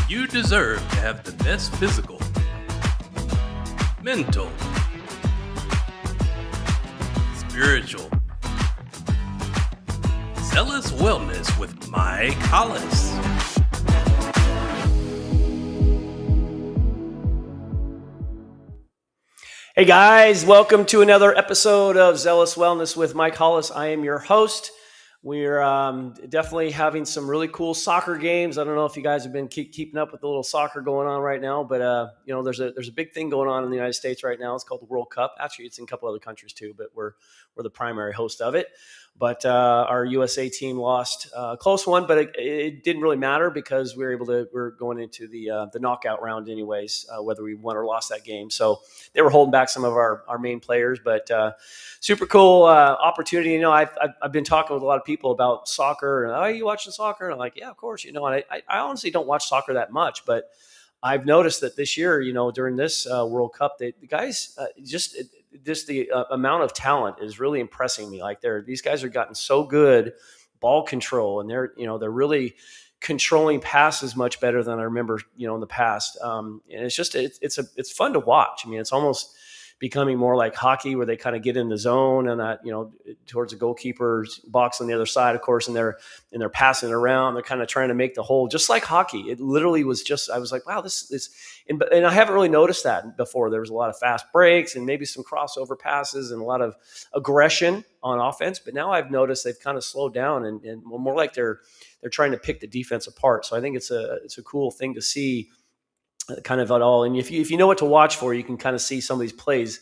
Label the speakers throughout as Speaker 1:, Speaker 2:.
Speaker 1: You deserve to have the best physical, mental, spiritual, zealous wellness with Mike Hollis.
Speaker 2: Hey guys, welcome to another episode of Zealous Wellness with Mike Hollis. I am your host. We're definitely having some really cool soccer games. I don't know if you guys have been keeping up with the little soccer going on right now, but there's a big thing going on in the United States right now. It's called the World Cup. Actually, it's in a couple other countries too, but we're the primary host of it. But our USA team lost a close one, but it didn't really matter because we're going into the knockout round anyways, whether we won or lost that game. So they were holding back some of our main players, but super cool opportunity. You know, I've been talking with a lot of people about soccer. And, are you watching soccer? And I'm like, yeah, of course. You know, and I honestly don't watch soccer that much, but I've noticed that this year, you know, during this World Cup, the guys just the amount of talent is really impressing me. Like these guys are gotten so good ball control, and they're really controlling passes much better than I remember, you know, in the past. And it's fun to watch. I mean, it's almost becoming more like hockey, where they kind of get in the zone and that, you know, towards the goalkeeper's box on the other side, of course, and they're passing it around. They're kind of trying to make the hole just like hockey. It literally was just, I was like, wow, this and I haven't really noticed that before. There was a lot of fast breaks and maybe some crossover passes and a lot of aggression on offense. But now I've noticed they've kind of slowed down and more like they're trying to pick the defense apart. So I think it's a cool thing to see kind of at all. And if you know what to watch for, you can kind of see some of these plays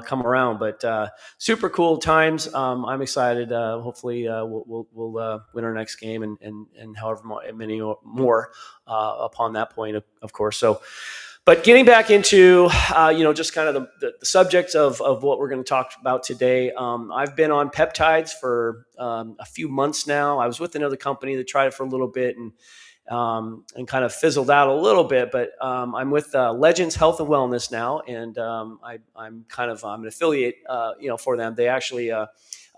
Speaker 2: come around. But super cool times. I'm excited. Hopefully we'll win our next game and however many more upon that point, of course. So, but getting back into just kind of the subject of what we're going to talk about today. I've been on peptides for a few months now. I was with another company that tried it for a little bit and kind of fizzled out a little bit, but I'm with Legends Health and Wellness now, and I'm an affiliate, for them. They actually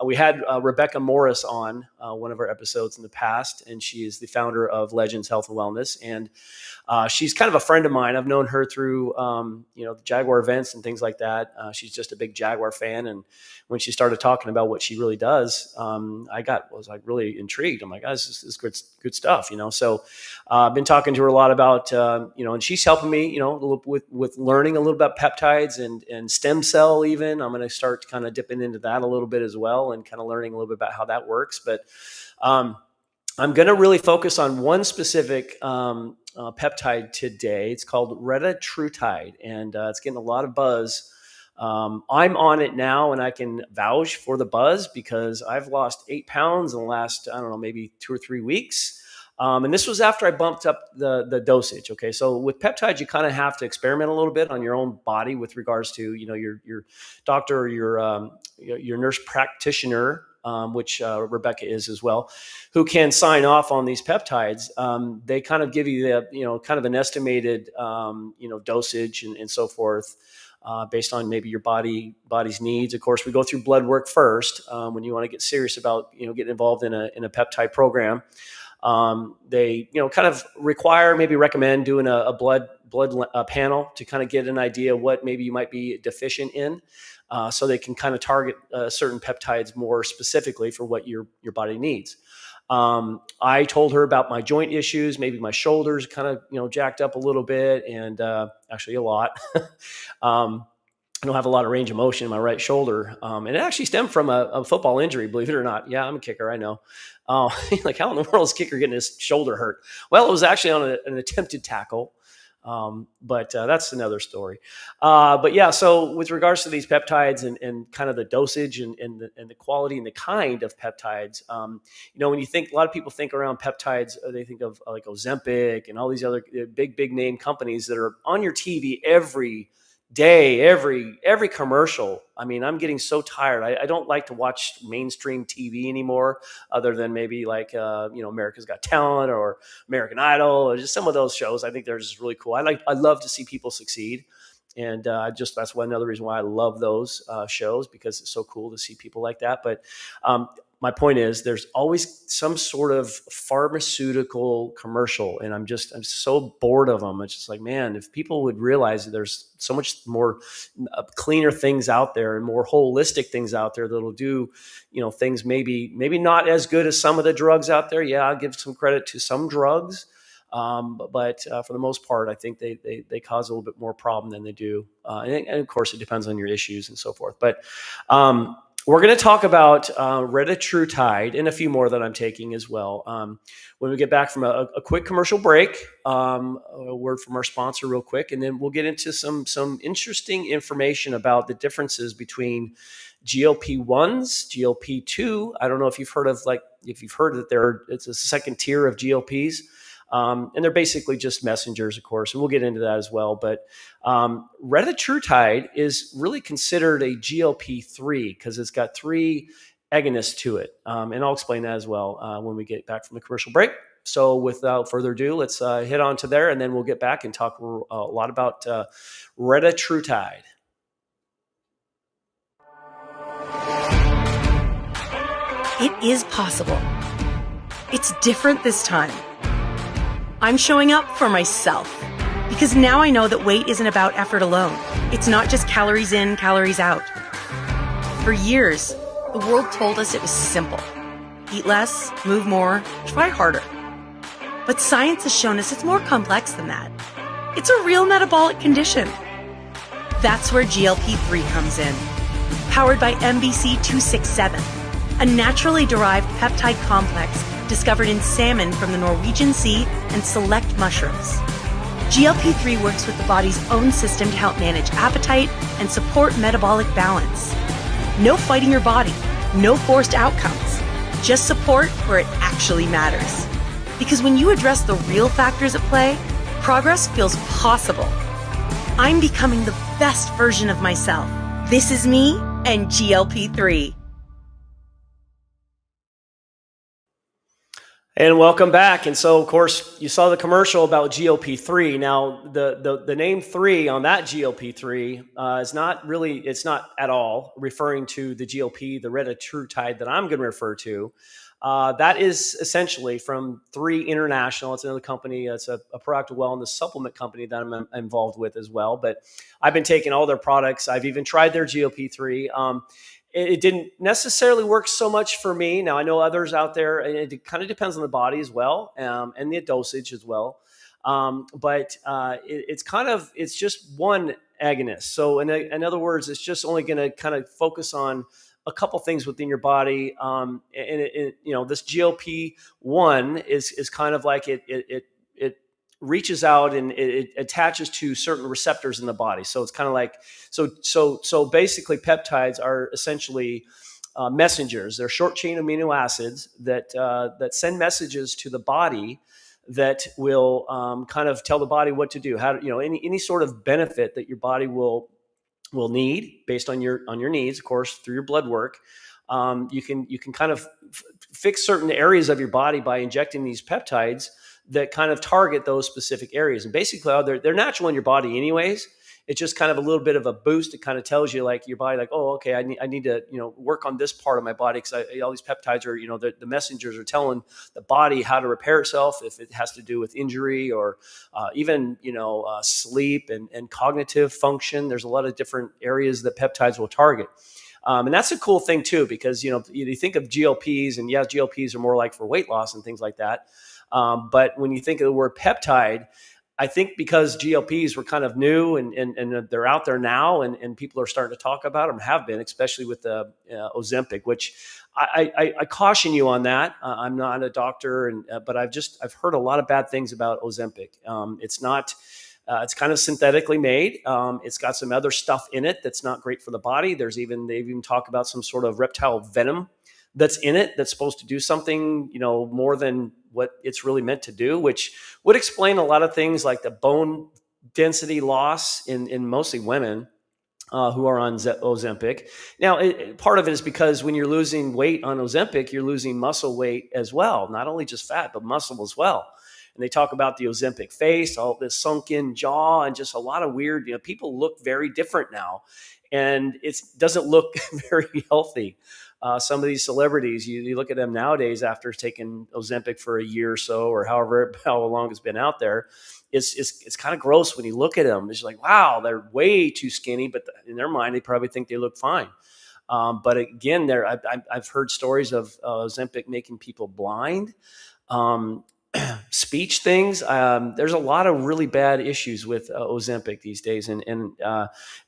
Speaker 2: we had Rebecca Morris on one of our episodes in the past, and she is the founder of Legends Health and Wellness, and she's kind of a friend of mine. I've known her through the Jaguar events and things like that. She's just a big Jaguar fan, and when she started talking about what she really does, I was like really intrigued. I'm like, oh, this is good stuff, you know. So I've been talking to her a lot about and she's helping me, you know, with learning a little about peptides and stem cell. Even I'm going to start kind of dipping into that a little bit as well, and kind of learning a little bit about how that works. But I'm going to really focus on one specific peptide today. It's called retatrutide, and it's getting a lot of buzz. I'm on it now, and I can vouch for the buzz because I've lost 8 pounds in the last, I don't know, maybe 2 or 3 weeks. And this was after I bumped up the dosage. Okay. So with peptides, you kind of have to experiment a little bit on your own body with regards to, you know, your doctor or your nurse practitioner, which Rebecca is as well, who can sign off on these peptides. They kind of give you kind of an estimated, dosage and so forth. Based on maybe your body's needs. Of course, we go through blood work first when you want to get serious about, you know, getting involved in a peptide program. They, kind of recommend doing a blood panel to kind of get an idea of what maybe you might be deficient in. So they can kind of target certain peptides more specifically for what your body needs. I told her about my joint issues, maybe my shoulders kind of, jacked up a little bit, and actually a lot. I don't have a lot of range of motion in my right shoulder. And it actually stemmed from a football injury, believe it or not. Yeah, I'm a kicker, I know. Like, how in the world is kicker getting his shoulder hurt? Well, it was actually on an attempted tackle. But that's another story. But yeah, so with regards to these peptides and kind of the dosage and the quality and the kind of peptides, when you think, a lot of people think around peptides, they think of like Ozempic and all these other big name companies that are on your TV every day, every commercial. I mean, I'm getting so tired. I don't like to watch mainstream TV anymore, other than maybe like America's Got Talent or American Idol, or just some of those shows. I think they're just really cool. I love to see people succeed, and that's another reason why I love those shows, because it's so cool to see people like that. But my point is there's always some sort of pharmaceutical commercial, and I'm so bored of them. It's just like, man, if people would realize that there's so much more cleaner things out there and more holistic things out there that'll do, things maybe not as good as some of the drugs out there. Yeah, I'll give some credit to some drugs. But for the most part, I think they cause a little bit more problem than they do. And of course, it depends on your issues and so forth. But we're going to talk about retatrutide and a few more that I'm taking as well. When we get back from a quick commercial break, a word from our sponsor real quick, and then we'll get into some interesting information about the differences between GLP-1s, GLP-2. I don't know if you've heard that it's a second tier of GLPs. And they're basically just messengers, of course, and we'll get into that as well. But retatrutide is really considered a GLP-3 because it's got 3 agonists to it. And I'll explain that as well when we get back from the commercial break. So without further ado, let's hit on to there, and then we'll get back and talk a lot about retatrutide.
Speaker 3: It is possible. It's different this time. I'm showing up for myself because now I know that weight isn't about effort alone. It's not just calories in, calories out. For years, the world told us it was simple. Eat less, move more, try harder. But science has shown us it's more complex than that. It's a real metabolic condition. That's where GLP-3 comes in. Powered by MBC 267, a naturally derived peptide complex discovered in salmon from the Norwegian Sea and select mushrooms. GLP-3 works with the body's own system to help manage appetite and support metabolic balance. No fighting your body, no forced outcomes, just support where it actually matters. Because when you address the real factors at play, progress feels possible. I'm becoming the best version of myself. This is me and GLP-3.
Speaker 2: And welcome back. And so, of course, you saw the commercial about GLP-3. Now, the name 3 on that GLP-3 is not really, it's not at all referring to the GLP, the retatrutide that I'm going to refer to. That is essentially from 3 International. It's another company. It's a proactive wellness supplement company that I'm involved with as well. But I've been taking all their products. I've even tried their GLP-3. It didn't necessarily work so much for me. Now, I know others out there, and it kind of depends on the body as well, and the dosage as well. It's just one agonist. So in other words, it's just only going to kind of focus on a couple things within your body. This GLP-1 is kind of like it reaches out and it attaches to certain receptors in the body. So it's kind of like, so basically peptides are essentially messengers. They're short chain amino acids that send messages to the body that will kind of tell the body what to do, how to, any sort of benefit that your body will need based on your needs, of course, through your blood work. You can kind of fix certain areas of your body by injecting these peptides that kind of target those specific areas. And basically, they're natural in your body anyways. It's just kind of a little bit of a boost. It kind of tells you, like, your body, like, oh, okay, I need to, work on this part of my body, because all these peptides are, the messengers are telling the body how to repair itself, if it has to do with injury or even, sleep and cognitive function. There's a lot of different areas that peptides will target. And that's a cool thing too, because, you think of GLPs, and yes, GLPs are more like for weight loss and things like that. But when you think of the word peptide, I think because GLPs were kind of new and they're out there now, and people are starting to talk about them, have been, especially with the Ozempic, which I caution you on that. I'm not a doctor, but I've heard a lot of bad things about Ozempic. It's not. It's kind of synthetically made. It's got some other stuff in it that's not great for the body. They've even talked about some sort of reptile venom that's in it that's supposed to do something, more than what it's really meant to do, which would explain a lot of things like the bone density loss in mostly women who are on Ozempic. Now, part of it is because when you're losing weight on Ozempic, you're losing muscle weight as well, not only just fat, but muscle as well. And they talk about the Ozempic face, all this sunken jaw, and just a lot of weird, people look very different now. And it doesn't look very healthy. some of these celebrities, you look at them nowadays after taking Ozempic for a year or so, or how long it's been out there. It's kind of gross when you look at them. It's like, wow, they're way too skinny, but in their mind, they probably think they look fine. But again, I've heard stories of Ozempic making people blind. Speech things. There's a lot of really bad issues with Ozempic these days, and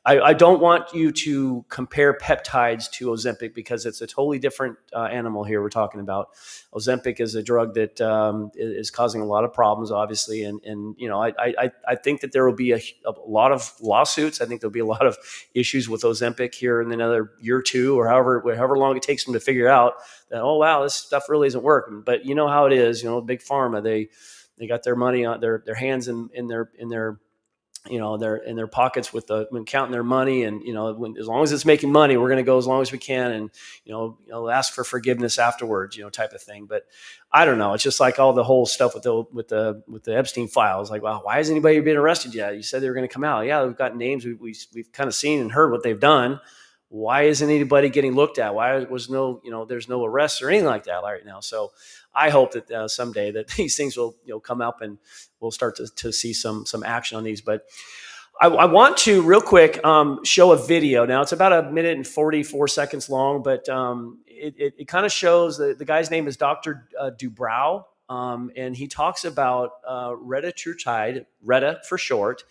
Speaker 2: I don't want you to compare peptides to Ozempic because it's a totally different animal here we're talking about. Ozempic is a drug that is causing a lot of problems, obviously, and I think that there will be a lot of lawsuits. I think there'll be a lot of issues with Ozempic here in another year or two, or however long it takes them to figure out that, oh wow, this stuff really isn't working. But you know how it is, big pharma, they got their money on their hands in their pockets when counting their money, and as long as it's making money, we're going to go as long as we can, and ask for forgiveness afterwards, type of thing. But I don't know. It's just like all the whole stuff with the Epstein files. Like, wow, why has anybody been arrested yet? You said they were going to come out. Yeah, we've got names. We've kind of seen and heard what they've done. Why isn't anybody getting looked at? Why was there's no arrests or anything like that right now? So I hope that someday that these things will come up and we'll start to see some action on these. But I want to real quick show a video. Now it's about 1 minute and 44 seconds long, but it kind of shows the guy's name is Dr. Dubrow, and he talks about retatrutide, Retta for short,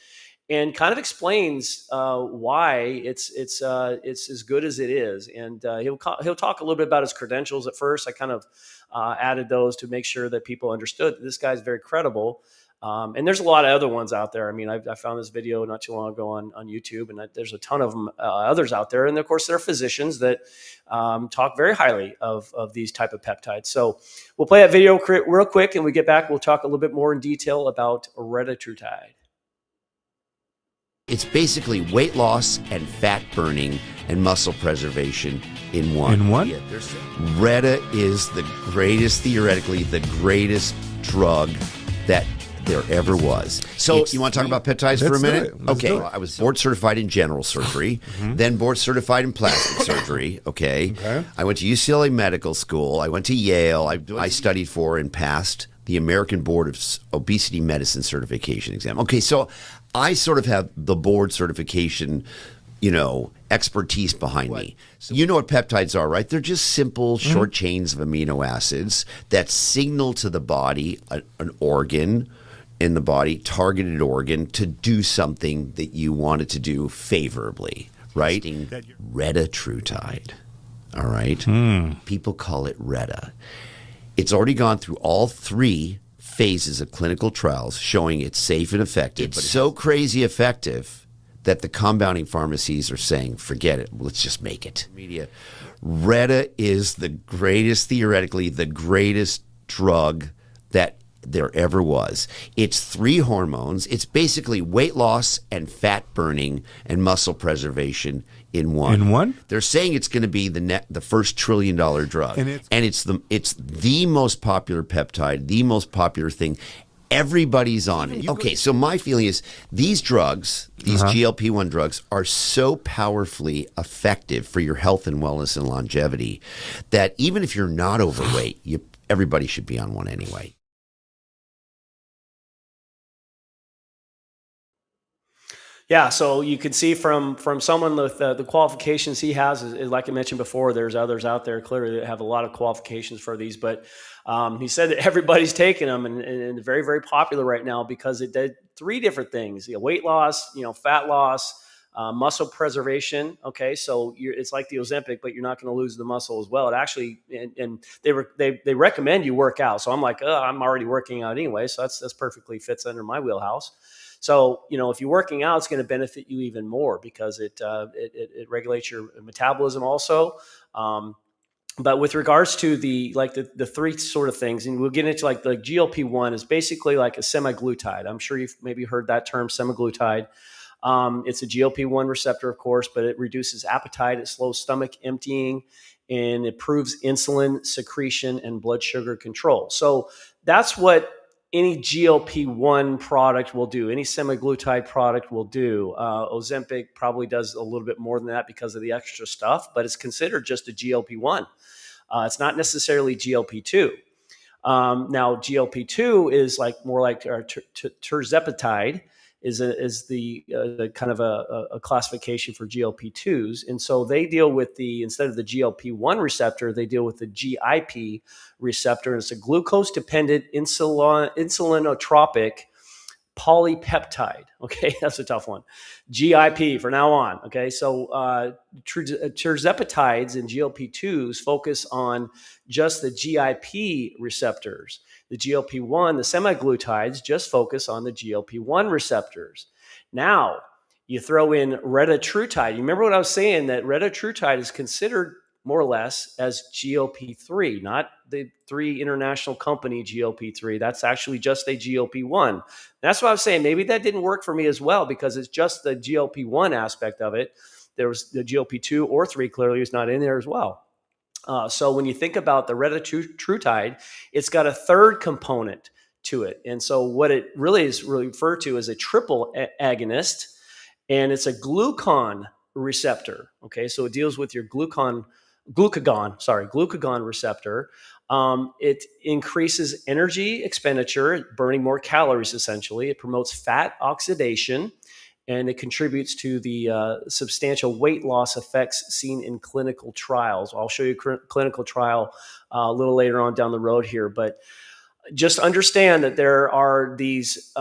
Speaker 2: and kind of explains why it's as good as it is. And he'll talk a little bit about his credentials at first. I kind of added those to make sure that people understood that this guy's very credible. And there's a lot of other ones out there. I mean, I found this video not too long ago on YouTube, and there's a ton of them, others out there. And of course, there are physicians that talk very highly of these type of peptides. So we'll play that video real quick, and we get back, we'll talk a little bit more in detail about retatrutide.
Speaker 4: It's basically weight loss and fat burning and muscle preservation in one.
Speaker 5: In one?
Speaker 4: Yeah, Retta is theoretically the greatest drug that there ever was. So you want to talk about peptides for a minute? Okay. I was board certified in general surgery, then board certified in plastic surgery. Okay. I went to UCLA Medical School. I went to Yale. I studied for and passed the American Board of Obesity Medicine certification exam. Okay, so I sort of have the board certification, expertise behind me. So you know what peptides are, right? They're just simple, short chains of amino acids that signal to the body an organ in the body, targeted organ, to do something that you want it to do favorably, right? Retatrutide, all right? People call it Retta. It's already gone through all 3 phases of clinical trials showing it's safe and effective. It's so crazy effective that the compounding pharmacies are saying, forget it, let's just make it. Retta is theoretically the greatest drug that there ever was. It's 3 hormones. It's basically weight loss and fat burning and muscle preservation in one.
Speaker 5: In one?
Speaker 4: They're saying it's going to be the first $1 trillion drug. And it's the most popular peptide, the most popular thing. Everybody's on it. Okay, so my feeling is these drugs, these GLP-1 drugs, are so powerfully effective for your health and wellness and longevity that even if you're not overweight, everybody should be on one anyway.
Speaker 2: Yeah, so you can see from someone with the qualifications he has, like I mentioned before, there's others out there clearly that have a lot of qualifications for these, but he said that everybody's taking them, and they're very, very popular right now because it did 3 different things: weight loss, fat loss, muscle preservation. Okay, so it's like the Ozempic, but you're not going to lose the muscle as well. It actually, and they recommend you work out. So I'm like, I'm already working out anyway, so that's perfectly fits under my wheelhouse. So, if you're working out, it's going to benefit you even more because it regulates your metabolism also. But with regards to the 3 sort of things, and we'll get into like the GLP-1 is basically like a semaglutide. I'm sure you've maybe heard that term, semaglutide. It's a GLP-1 receptor, of course, but it reduces appetite, it slows stomach emptying, and it improves insulin secretion and blood sugar control. So that's what any GLP-1 product will do, any semaglutide product will do. Ozempic probably does a little bit more than that because of the extra stuff, but it's considered just a GLP-1. It's not necessarily GLP-2. Now, GLP-2 is more like tirzepatide is the kind of a classification for GLP-2s. And so they deal with instead of the GLP-1 receptor, they deal with the GIP receptor. And it's a glucose-dependent insulinotropic polypeptide. Okay, that's a tough one. GIP for now on. Okay, so tirzepatides and GLP-2s focus on just the GIP receptors. The GLP-1, the semaglutides, just focus on the GLP-1 receptors. Now, you throw in retatrutide. You remember what I was saying, that retatrutide is considered more or less as GLP-3, not the 3 international company GLP-3. That's actually just a GLP-1. That's what I was saying. Maybe that didn't work for me as well because it's just the GLP-1 aspect of it. There was the GLP-2 or 3 clearly is not in there as well. So when you think about the retatrutide, it's got a third component to it. And so what it really is referred to as a triple agonist, and it's a glucagon receptor. Okay, so it deals with your glucagon receptor. It increases energy expenditure, burning more calories essentially. It promotes fat oxidation, and it contributes to the substantial weight loss effects seen in clinical trials. I'll show you a clinical trial a little later on down the road here, but just understand that there are these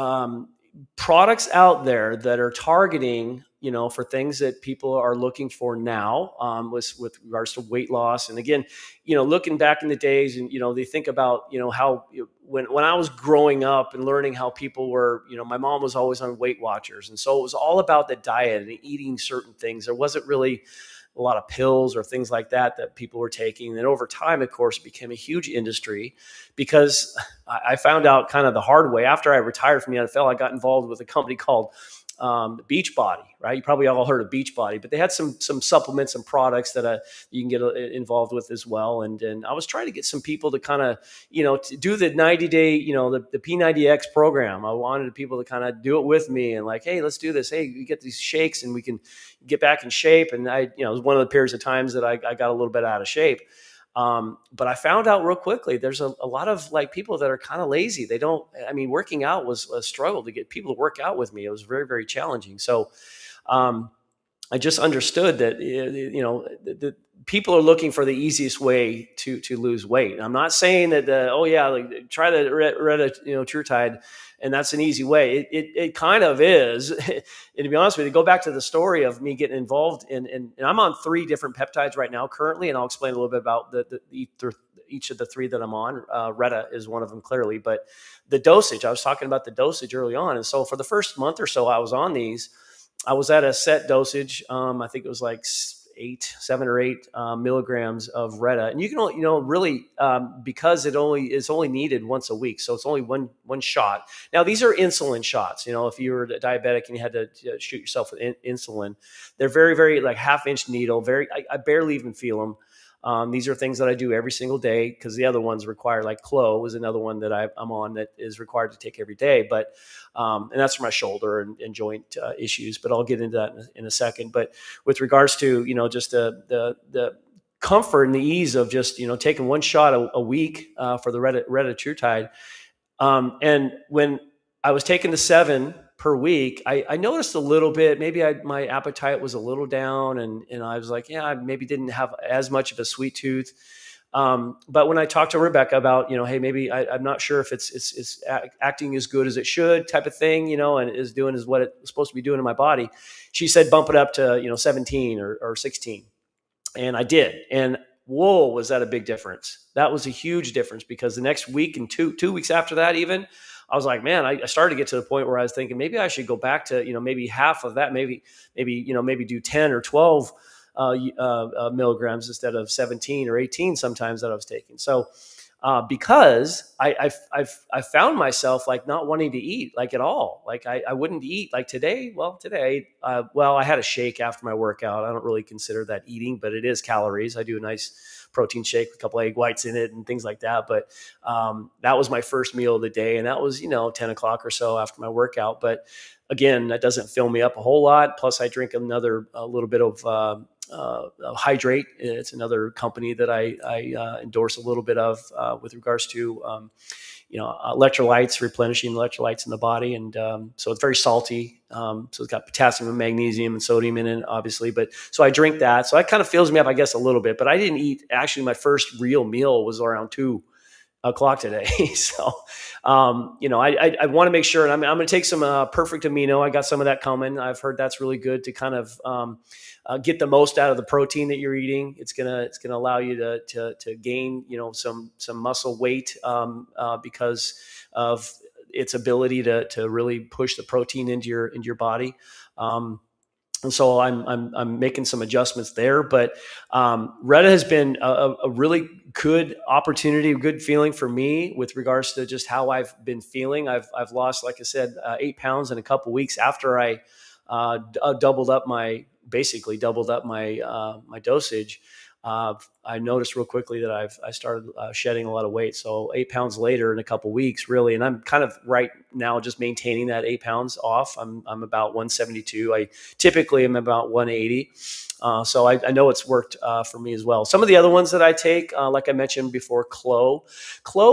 Speaker 2: products out there that are targeting, for things that people are looking for now, with regards to weight loss. And again, looking back in the days, and they think about how when I was growing up and learning how people were, my mom was always on Weight Watchers, and so it was all about the diet and eating certain things. There wasn't really a lot of pills or things like that people were taking. And over time, of course, it became a huge industry because I found out kind of the hard way. After I retired from the NFL, I got involved with a company called Beachbody, right? You probably all heard of Beachbody, but they had some supplements and products that you can get involved with as well. And I was trying to get some people to kind of, to do the 90-day, the P90X program. I wanted people to kind of do it with me and hey, let's do this. Hey, you get these shakes and we can get back in shape. And it was one of the periods of times that I got a little bit out of shape. But I found out real quickly, there's a lot of people that are kind of lazy. Working out was a struggle to get people to work out with me. It was very, very challenging. So, I just understood that, the people are looking for the easiest way to lose weight. And I'm not saying that, try the retatrutide and that's an easy way. It kind of is. And to be honest with you, go back to the story of me getting involved and I'm on 3 different peptides right now currently, and I'll explain a little bit about each of the 3 that I'm on. Reta is one of them clearly, but the dosage, I was talking about the dosage early on. And so for the first month or so I was on these, I was at a set dosage. I think it was 7 or 8 milligrams of Reta, and you can really because it's only needed once a week, so it's only one shot. Now these are insulin shots. If you were diabetic and you had to shoot yourself with insulin, they're very, very half-inch needle. I barely even feel them. These are things that I do every single day because the other ones require, Clo is another one that I'm on that is required to take every day. But and that's for my shoulder and joint issues. But I'll get into that in a second. But with regards to just the comfort and the ease of just taking one shot a week for the retatrutide, and when I was taking the 7 per week, I noticed a little bit, maybe my appetite was a little down and I was I maybe didn't have as much of a sweet tooth. But when I talked to Rebecca about, hey, maybe I'm not sure if it's acting as good as it should type of thing, and is doing as what it's supposed to be doing in my body. She said, bump it up to, 17 or 16. And I did. And whoa, was that a big difference? That was a huge difference because the next week and two weeks after that, even, I was like, man, I started to get to the point where I was thinking maybe I should go back to, maybe half of that, maybe do 10 or 12 milligrams instead of 17 or 18 sometimes that I was taking. So because I found myself like not wanting to eat like at all. Like I wouldn't eat like today. Well, today, I had a shake after my workout. I don't really consider that eating, but it is calories. I do a nice protein shake with a couple egg whites in it and things like that. But that was my first meal of the day. And that was, 10 o'clock or so after my workout. But again, that doesn't fill me up a whole lot. Plus I drink a little bit of Hydrate. It's another company that I endorse a little bit of with regards to electrolytes, replenishing electrolytes in the body, and so it's very salty. So it's got potassium and magnesium and sodium in it, obviously. But so I drink that, so that kind of fills me up, I guess, a little bit. But I didn't eat. Actually, my first real meal was around 2 o'clock today. So, I want to make sure, and I'm going to take some Perfect Amino. I got some of that coming. I've heard that's really good to kind of get the most out of the protein that you're eating. It's gonna allow you to gain some muscle weight because of its ability to really push the protein into your body. And so I'm making some adjustments there, but Retta has been a really good opportunity, a good feeling for me with regards to just how I've been feeling. I've lost, like I said, 8 pounds in a couple weeks after I doubled up my dosage. I noticed real quickly that I started shedding a lot of weight. So 8 pounds later in a couple weeks, really, and I'm kind of right now just maintaining that 8 pounds off. I'm about 172. I typically am about 180. So I know it's worked for me as well. Some of the other ones that I take, like I mentioned before, Clo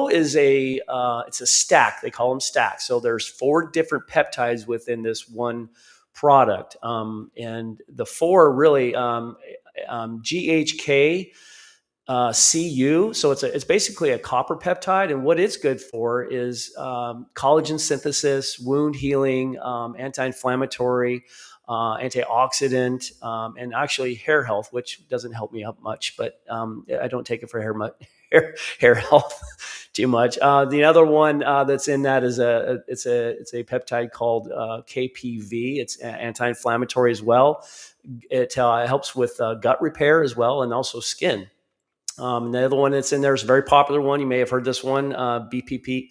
Speaker 2: is it's a stack. They call them stacks. So there's 4 different peptides within this one product, and the 4 really GHK CU. So it's basically a copper peptide, and what it's good for is collagen synthesis, wound healing, anti-inflammatory, antioxidant, and actually hair health, which doesn't help me up much, but I don't take it for hair health too much. The other one that's in that is it's a peptide called KPV. It's anti-inflammatory as well. It helps with gut repair as well, and also skin. The other one that's in there is a very popular one. You may have heard this one, BPC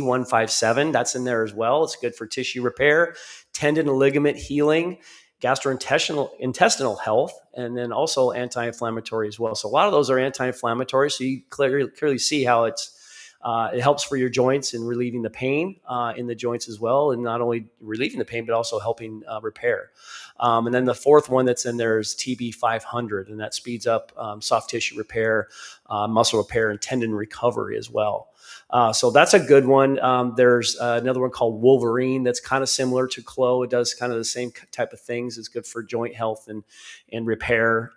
Speaker 2: 157. That's in there as well. It's good for tissue repair, tendon and ligament healing, gastrointestinal health, and then also anti-inflammatory as well. So a lot of those are anti-inflammatory. So you clearly see how it helps for your joints and relieving the pain in the joints as well, and not only relieving the pain but also helping repair. And then the 4th one that's in there is TB 500, and that speeds up soft tissue repair, muscle repair, and tendon recovery as well. So that's a good one. There's another one called Wolverine that's kind of similar to Clo. It does kind of the same type of things. It's good for joint health and repair.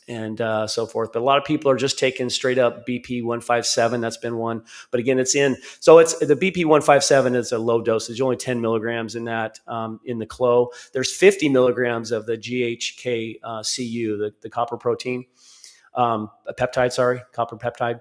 Speaker 2: And so forth. But a lot of people are just taking straight up BP 157. That's been one. But again, it's the BP 157 is a low dosage, only 10 milligrams in that, in the Clo. There's 50 milligrams of the GHK CU, the copper protein, copper peptide.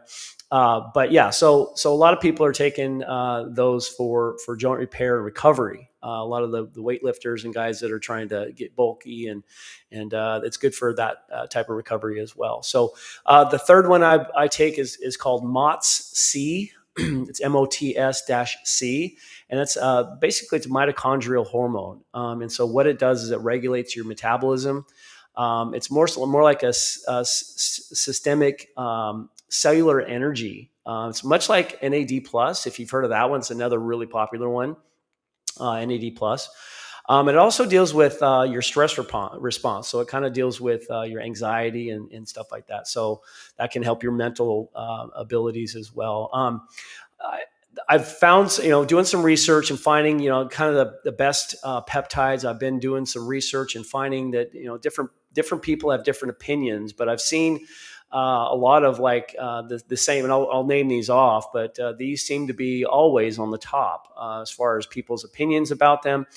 Speaker 2: But yeah, so a lot of people are taking those for joint repair and recovery. A lot of the weightlifters and guys that are trying to get bulky, and it's good for that type of recovery as well. So the 3rd one I take is called MOTS-C. It's MOTS-C, and it's basically it's a mitochondrial hormone. And so what it does is it regulates your metabolism. It's more like a systemic cellular energy. It's much like NAD+. If you've heard of that one, it's another really popular one, NAD+. It also deals with your stress response. So it kind of deals with your anxiety and stuff like that. So that can help your mental abilities as well. I've found, doing some research and finding, kind of the best peptides. I've been doing some research and finding that, different people have different opinions, but I've seen a lot of the same, and I'll name these off, but these seem to be always on the top as far as people's opinions about them.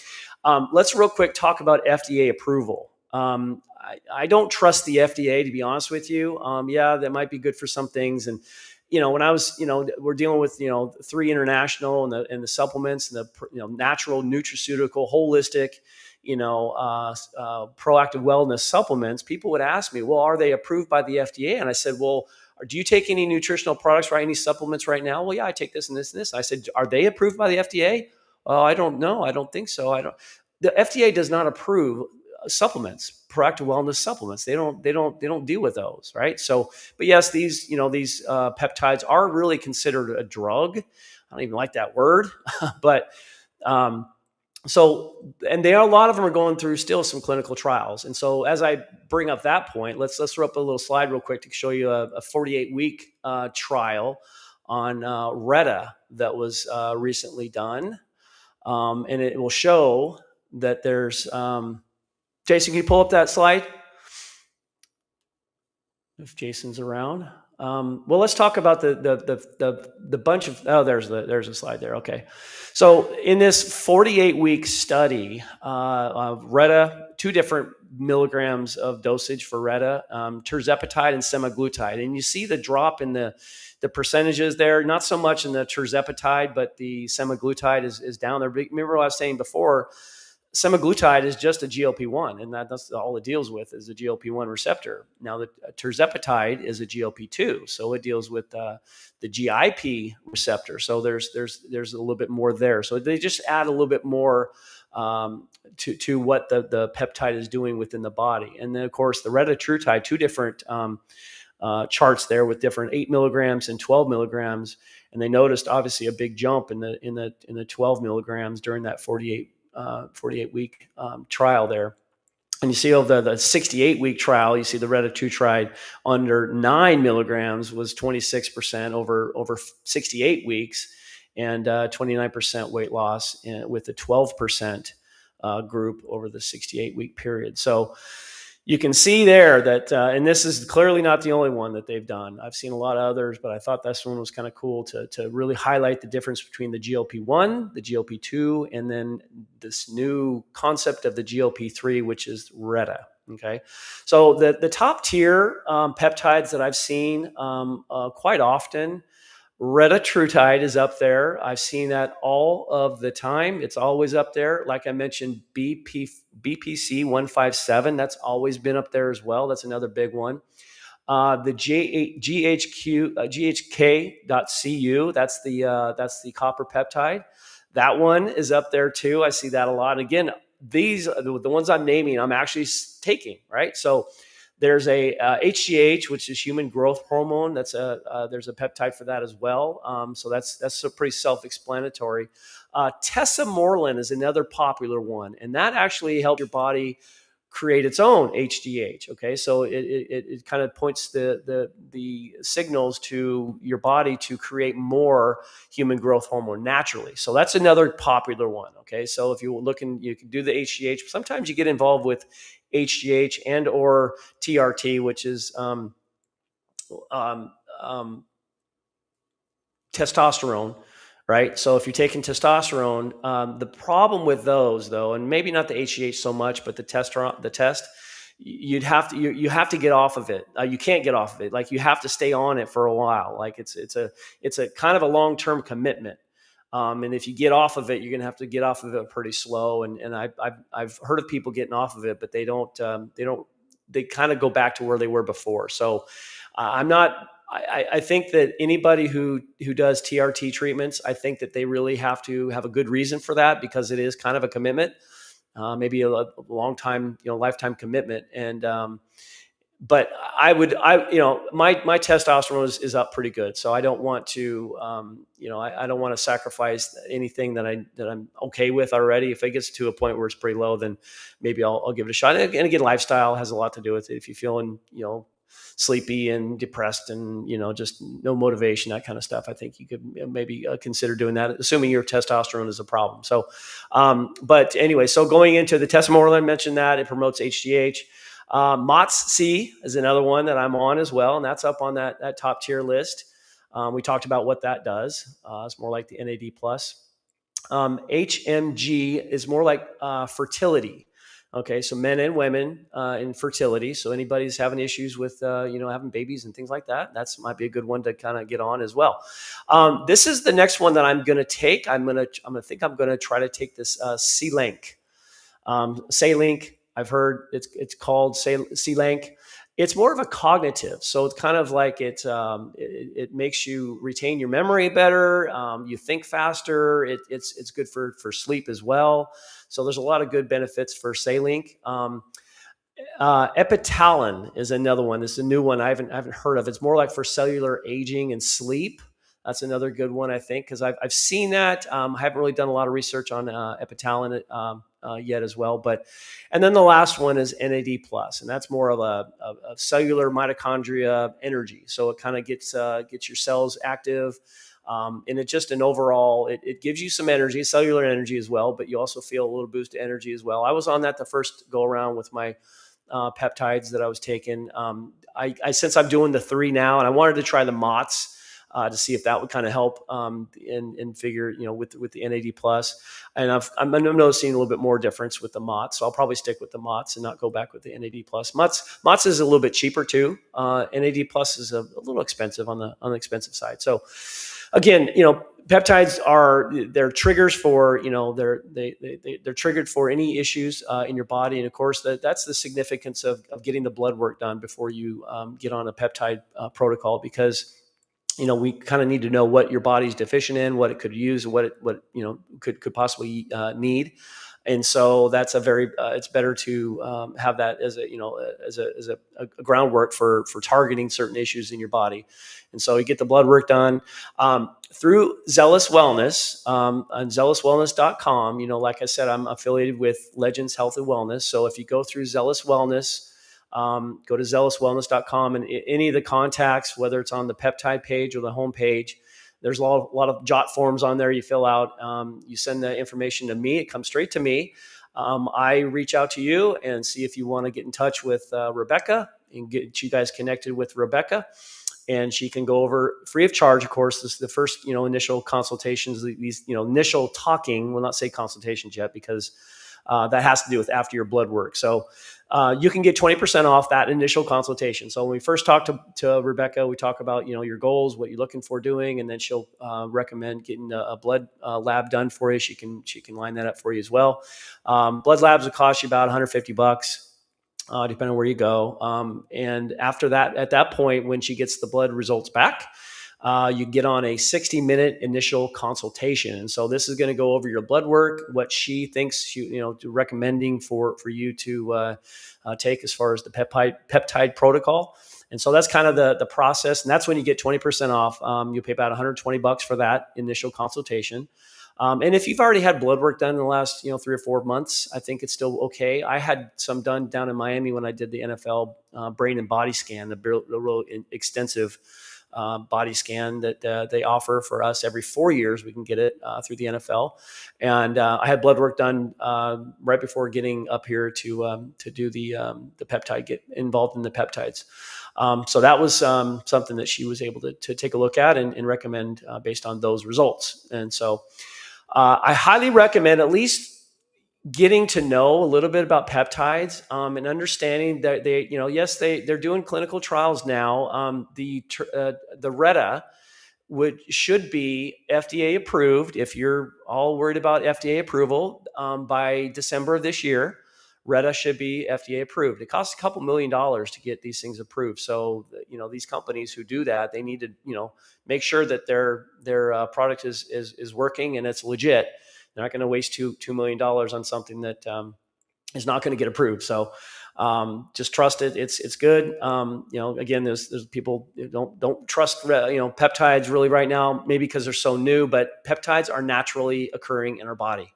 Speaker 2: Let's real quick talk about FDA approval. I don't trust the FDA, to be honest with you. Yeah, that might be good for some things. And, when I was, we're dealing with, 3 International and the supplements and the, natural, nutraceutical, holistic, proactive wellness supplements, people would ask me, well, are they approved by the FDA? And I said, well, do you take any nutritional products, right? Any supplements right now? Well, yeah, I take this and this and this. I said, are they approved by the FDA? Oh, I don't know. I don't think so. The FDA does not approve supplements, proactive wellness supplements. They don't deal with those, right? So, but yes, these peptides are really considered a drug. I don't even like that word, but so, and a lot of them are going through still some clinical trials. And so, as I bring up that point, let's throw up a little slide real quick to show you a 48-week trial on Retta that was recently done, and it will show that there's. Jason, can you pull up that slide? If Jason's around. Well, let's talk about the bunch of, there's a slide there. Okay. So in this 48-week study of Retta, 2 different milligrams of dosage for Retta, tirzepatide and semaglutide. And you see the drop in the percentages there, not so much in the tirzepatide, but the semaglutide is down there. Remember what I was saying before, semaglutide is just a GLP-1, and that's all it deals with is a GLP-1 receptor. Now, the tirzepatide is a GLP-2, so it deals with the GIP receptor. So there's a little bit more there. So they just add a little bit more to what the peptide is doing within the body. And then, of course, the retatrutide, 2 different charts there with different 8 milligrams and 12 milligrams, and they noticed obviously a big jump in the 12 milligrams during that 48-week trial there. And you see over the 68-week trial, you see the retatrutide under 9 milligrams was 26% over 68 weeks, and 29% weight loss with the 12% group over the 68-week period. So you can see there that, and this is clearly not the only one that they've done. I've seen a lot of others, but I thought this one was kind of cool to really highlight the difference between the GLP-1, the GLP-2, and then this new concept of the GLP-3, which is Retta. Okay. So the top tier peptides that I've seen quite often, retatrutide is up there. I've seen that all of the time. It's always up there. Like I mentioned, BPC 157, that's always been up there as well. That's another big one. The GHK.cu, that's the copper peptide. That one is up there too. I see that a lot. Again, these are the ones I'm naming, I'm actually taking, right? So there's a HGH, which is human growth hormone. There's a peptide for that as well. So that's pretty self-explanatory. Tesamorelin is another popular one, and that actually helps your body create its own HGH. Okay, so it kind of points the signals to your body to create more human growth hormone naturally. So that's another popular one. Okay, so if you're looking, you can do the HGH. Sometimes you get involved with HGH and or TRT, which is testosterone, right? So if you're taking testosterone, the problem with those though, and maybe not the HGH so much, but the test, you have to get off of it. You can't get off of it. Like you have to stay on it for a while. Like it's a kind of a long-term commitment. And if you get off of it, you're going to have to get off of it pretty slow. And I've heard of people getting off of it, but they kind of go back to where they were before. So I think that anybody who does TRT treatments, I think that they really have to have a good reason for that, because it is kind of a commitment, maybe a long time, lifetime commitment. And, but my testosterone is up pretty good. So I don't want to, I don't want to sacrifice anything that I'm okay with already. If it gets to a point where it's pretty low, then maybe I'll give it a shot. And again, lifestyle has a lot to do with it. If you're feeling, sleepy and depressed and, just no motivation, that kind of stuff, I think you could maybe consider doing that, assuming your testosterone is a problem. So, but anyway, so going into the tesamorelin, mentioned that it promotes HGH. MOTS-C is another one that I'm on as well, and that's up on that top tier list. We talked about what that does. It's more like the NAD+. HMG is more like fertility. Okay, so men and women in fertility. So anybody's having issues with having babies and things like that, might be a good one to kind of get on as well. This is the next one that I'm going to take. I'm going to try to take this C-Link. C-Link. I've heard it's called C-Link. It's more of a cognitive. So it's kind of like it makes you retain your memory better. You think faster. It's good for sleep as well. So there's a lot of good benefits for Saline. Epitalin is another one. This is a new one I haven't heard of. It's more like for cellular aging and sleep. That's another good one, I think, because I've seen that. I haven't really done a lot of research on Epitalin yet as well. And then the last one is NAD+, and that's more of a cellular mitochondria energy. So it kind of gets your cells active. And it just an overall, it gives you some energy, cellular energy as well, but you also feel a little boost of energy as well. I was on that the first go around with my peptides that I was taking. I since I'm doing the 3 now, and I wanted to try the MOTS to see if that would kind of help and figure, with the NAD+. And I'm noticing a little bit more difference with the MOTS. So I'll probably stick with the MOTS and not go back with the NAD+. MOTS is a little bit cheaper too. NAD+ is a little expensive on the expensive side. So again, peptides they're triggers for, they're triggered for any issues in your body. And of course, that's the significance of getting the blood work done before you get on a peptide protocol, because we kind of need to know what your body's deficient in, what it could use, what could possibly need. And so that's it's better to have that as a groundwork for targeting certain issues in your body. And so you get the blood work done through Zealous Wellness on zealouswellness.com. Like I said, I'm affiliated with Legends Health and Wellness. So if you go through Zealous Wellness, go to zealouswellness.com, and any of the contacts, whether it's on the peptide page or the home page, there's a lot of jot forms on there you fill out. You send the information to me. It comes straight to me. I reach out to you and see if you want to get in touch with Rebecca and get you guys connected with Rebecca. And she can go over free of charge. Of course, this is the first, initial consultations, these, initial talking. We'll not say consultations yet, because that has to do with after your blood work. So you can get 20% off that initial consultation. So when we first talk to Rebecca, we talk about, your goals, what you're looking for doing, and then she'll recommend getting a blood lab done for you. She can line that up for you as well. Blood labs will cost you about $150. Depending on where you go. And after that, at that point, when she gets the blood results back, you get on a 60-minute initial consultation. And so this is going to go over your blood work, what she thinks recommending for you to take as far as the peptide protocol. And so that's kind of the process. And that's when you get 20% off. You'll pay about $120 for that initial consultation. And if you've already had blood work done in the last, 3 or 4 months, I think it's still okay. I had some done down in Miami when I did the NFL brain and body scan, the real extensive body scan that they offer for us every 4 years. We can get it through the NFL. And I had blood work done right before getting up here to do the peptide, get involved in the peptides. So that was something that she was able to take a look at and recommend based on those results. And so I highly recommend at least getting to know a little bit about peptides and understanding that they're doing clinical trials now. The Retta should be FDA approved. If you're all worried about FDA approval, by December of this year, Retta should be FDA approved. It costs a couple $1 million to get these things approved. So, these companies who do that, they need to, make sure that their product is working and it's legit. They're not going to waste $2 million on something that is not going to get approved. So just trust it. It's good. Again, there's people don't trust peptides really right now, maybe because they're so new. But peptides are naturally occurring in our body.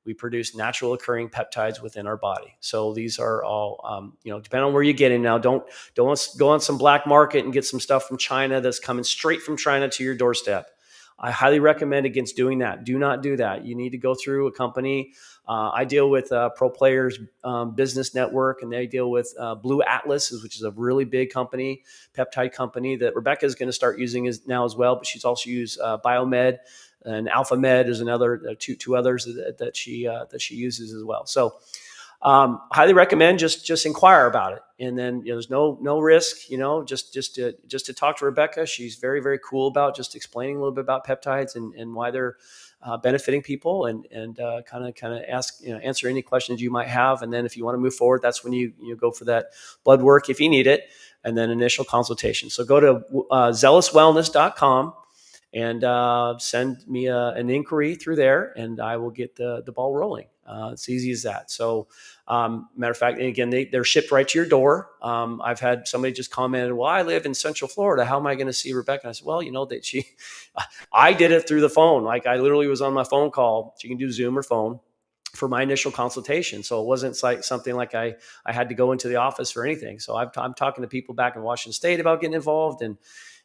Speaker 2: We produce natural occurring peptides within our body. So these are all, depending on where you get in now, don't go on some black market and get some stuff from China that's coming straight from China to your doorstep. I highly recommend against doing that. Do not do that. You need to go through a company. I deal with Pro Players Business Network, and they deal with Blue Atlas, which is a really big company, peptide company that Rebecca is going to start using now as well. But she's also used Biomed, and Alpha Med is another two others that she uses as well. So highly recommend just inquire about it. And then there's no risk, just to talk to Rebecca. She's very, very cool about just explaining a little bit about peptides and why they're benefiting people, and kind of answer any questions you might have. And then if you want to move forward, that's when you go for that blood work if you need it, and then initial consultation. So go to zealouswellness.com and send me an inquiry through there, and I will get the ball rolling. It's easy as that. So matter of fact, and again, they're shipped right to your door. I've had somebody just commented, well, I live in Central Florida. How am I going to see Rebecca? And I said, well, that I did it through the phone. Like I literally was on my phone call. She can do Zoom or phone for my initial consultation. So it wasn't like something like I had to go into the office for anything. So I'm talking to people back in Washington State about getting involved, and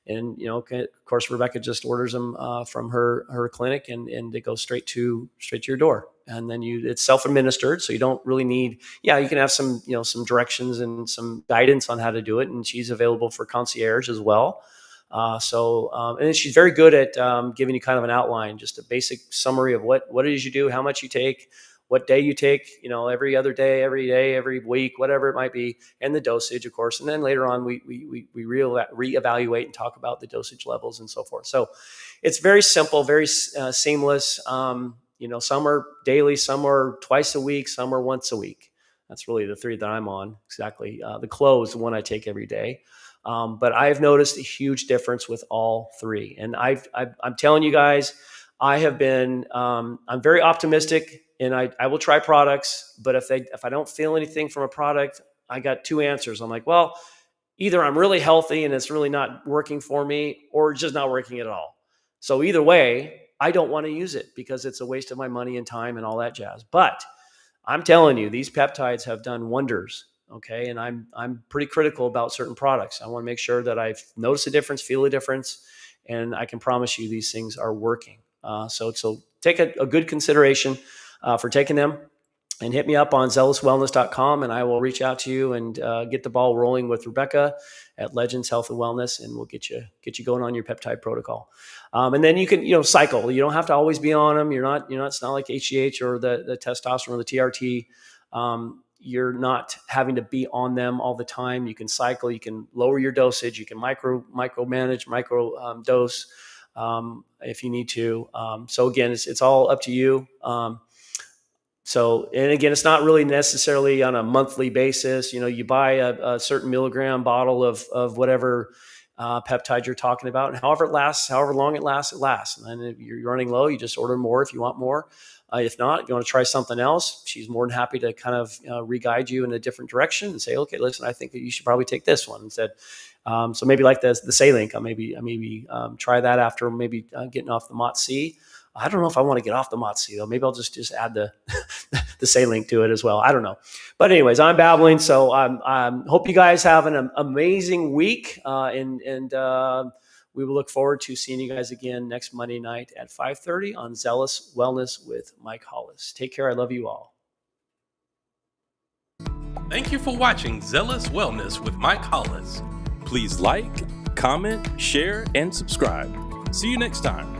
Speaker 2: of course, Rebecca just orders them from her clinic, and they go straight to your door. And then it's self-administered, so you don't really need. Yeah, you can have some directions and some guidance on how to do it, and she's available for concierge as well. And she's very good at giving you kind of an outline, just a basic summary of what it is you do, how much you take, what day you take, every other day, every week, whatever it might be, and the dosage, of course. And then later on, we reevaluate and talk about the dosage levels and so forth. So it's very simple, very seamless. Some are daily, some are twice a week, some are once a week. That's really the three that I'm on. Exactly. The Clo is the one I take every day. But I've noticed a huge difference with all three. And I'm telling you guys, I have been, I'm very optimistic, and I will try products, but if I don't feel anything from a product, I got two answers. I'm like, well, either I'm really healthy and it's really not working for me, or just not working at all. So either way, I don't want to use it because it's a waste of my money and time and all that jazz. But I'm telling you, these peptides have done wonders. Okay. And I'm pretty critical about certain products. I want to make sure that I've noticed a difference, feel a difference, and I can promise you these things are working. So take a good consideration for taking them, and hit me up on zealouswellness.com, and I will reach out to you and get the ball rolling with Rebecca at Legends Health and Wellness, and we'll get you going on your peptide protocol. And then you can cycle. You don't have to always be on them. It's not like HGH or the testosterone or the TRT. You're not having to be on them all the time. You can cycle. You can lower your dosage. You can micro manage, dose if you need to. So again, it's all up to you. And again, it's not really necessarily on a monthly basis. You buy a certain milligram bottle of whatever peptide you're talking about, and however long it lasts, it lasts. And then if you're running low, you just order more if you want more. If not, if you want to try something else, she's more than happy to kind of re-guide you in a different direction and say, okay, listen, I think that you should probably take this one instead. So maybe like the Salink, I maybe try that after maybe getting off the MOTS-C. I don't know if I want to get off the MOTS-C though. Maybe I'll just add the Salink to it as well. I don't know. But anyways, I'm babbling. So hope you guys have an amazing week. And we will look forward to seeing you guys again next Monday night at 5:30 on Zealous Wellness with Mike Hollis. Take care. I love you all.
Speaker 1: Thank you for watching Zealous Wellness with Mike Hollis.
Speaker 5: Please like, comment, share, and subscribe. See you next time.